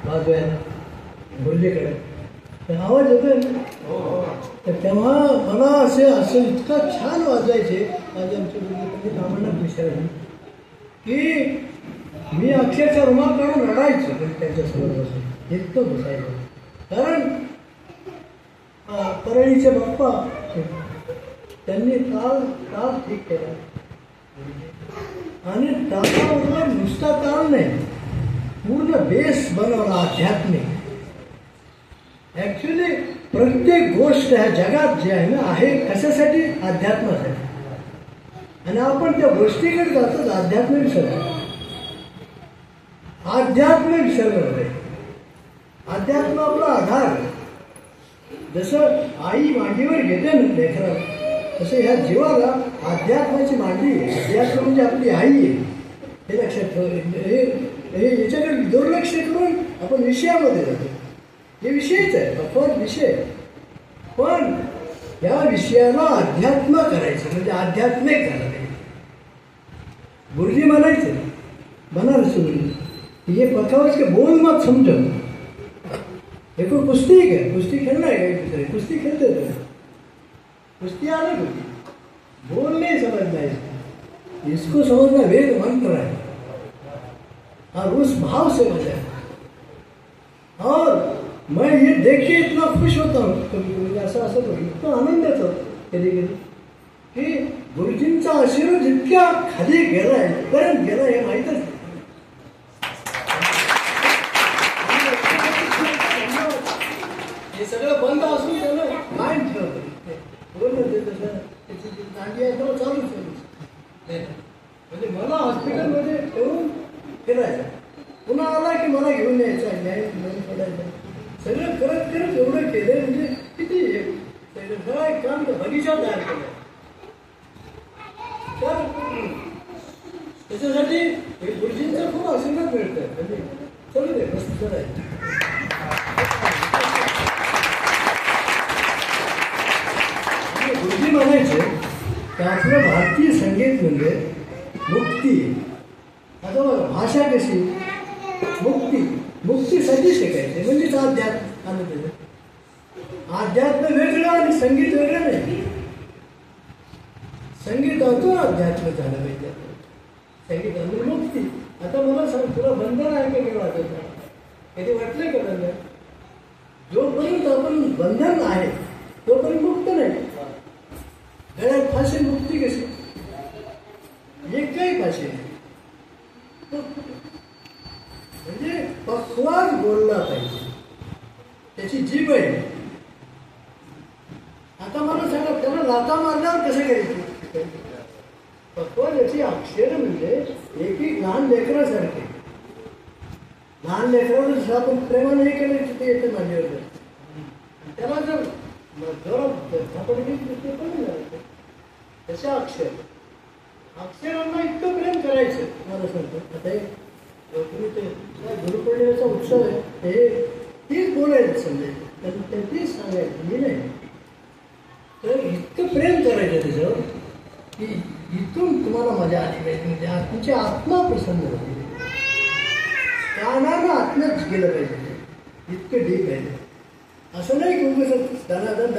वाजवायला बोललेकडे तर आवाज येतोय ना. तर तेव्हा मला असं इतकं छान वाजायचे. आज आमच्या गुरुजी कामांना विचारले की मी अक्षरशः रुमाल काढून रडायचो पण त्यांच्यासमोर बसून इतकं बसायचं. कारण परळीचे बाप्पा त्यांनी ताल ठीक केला आणि तालाबरोबर नुसता ताल नाही, पूर्ण बेस बनवला आध्यात्मिक. ऍक्च्युली प्रत्येक गोष्ट ह्या जगात जे आहे ना आहे कशासाठी? अध्यात्मासाठी. आणि आपण त्या गोष्टीकडे जातो आध्यात्मिक सगळं. आध्यात्मिक सगळं अध्यात्म आपला आधार. जसं आई मांडीवर घेते ना लेकराला, तसं ह्या जीवाला अध्यात्माची मांडी आहे. अध्यात्म म्हणजे आपली आई आहे हे लक्षात ठेव. हे याच्याकडे दुर्लक्ष करून आपण विषयामध्ये जातो. हे विषयच आहे, भगवत विषय. पण या विषयाला अध्यात्म करायचं म्हणजे आध्यात्मिक झालं पाहिजे. गुरुजी म्हणायचं बनारसी गुरुजी ये पथावर के बोल मत समझो. हे कोई कुस्ती है, कुस्ती खेलना है एक दूसरे, कुस्ती खेलते थे. कुस्ती अलग होती, बोल नहीं समझना है, इसको समझना वेद मंत्र है और उस भाव से बजाय. और मैं ये देख के इतना खुश होता हूँ कभी असं असं इतना आनंद येतो कधी कधी की गुरुजींचा आशीर्वाद इतक्या खाली गेलाय, पर्यंत गेलाय हे माहीतच. हे सगळं बंद असून त्याला माइंड ठेवलं त्याची दांडी आहे तेव्हा चालूच म्हणजे मला हॉस्पिटलमध्ये ठेवून फिरायचं. पुन्हा आला की मला घेऊन यायचा न्याय सोडायचं. सगळं करत करत एवढं केलं म्हणजे किती काय काम बगीचा तयार केला. तर त्याच्यासाठी गुरुजींचं खूप आशीर्वाद मिळतं. म्हणजे चलू दे मस्त करायचं. गुरुजी म्हणायचे की आपलं भारतीय संगीत म्हणजे मुक्ती. आता बघा भाषा कशी मुक्तीसाठी शिकायचे म्हणजेच अध्यात्म. आणि अध्यात्म वेगळं आणि संगीत वेगळं नाही. संगीतातून अध्यात्म झालं पाहिजे. संगीतातून मुक्ती. आता मला सांग तुला बंधन आहे का नाही वाटत? कधी वाटलंय का बंधन? जोपर्यंत आपण बंधन आहे तोपर्यंत मुक्त नाही. गळ्यात फाशी मुक्ती कशी? एकही फाशी नाही. म्हणजे पक्वास बोलला पाहिजे, त्याची जीभ आहे. आता मला सांगा त्याला लाथा मारल्यावर कसं करायचं? पक्वास याची अक्षर म्हणजे एक लहान लेकरासारखे. लहान लेकरावर जसं आपण प्रेमाने हे केलं तिथे येते माझ्यावर. त्याला जर आपण तसे अक्षरांना इतकं प्रेम करायचं. मला सांगतो आता तुम्ही ते गुरुपौर्णिमेचा उत्सव आहे हे तीच बोलायचं समजायचं, तीच सांगायचं मी नाही. तर इतकं प्रेम करायचं त्याच्यावर की इथून तुम्हाला मजा आली पाहिजे. म्हणजे तुमची आत्मा प्रसन्न होती. कानानं आत्म्याच गेलं पाहिजे. इतकं डीप आहे. असं नाही की उगाच दनादन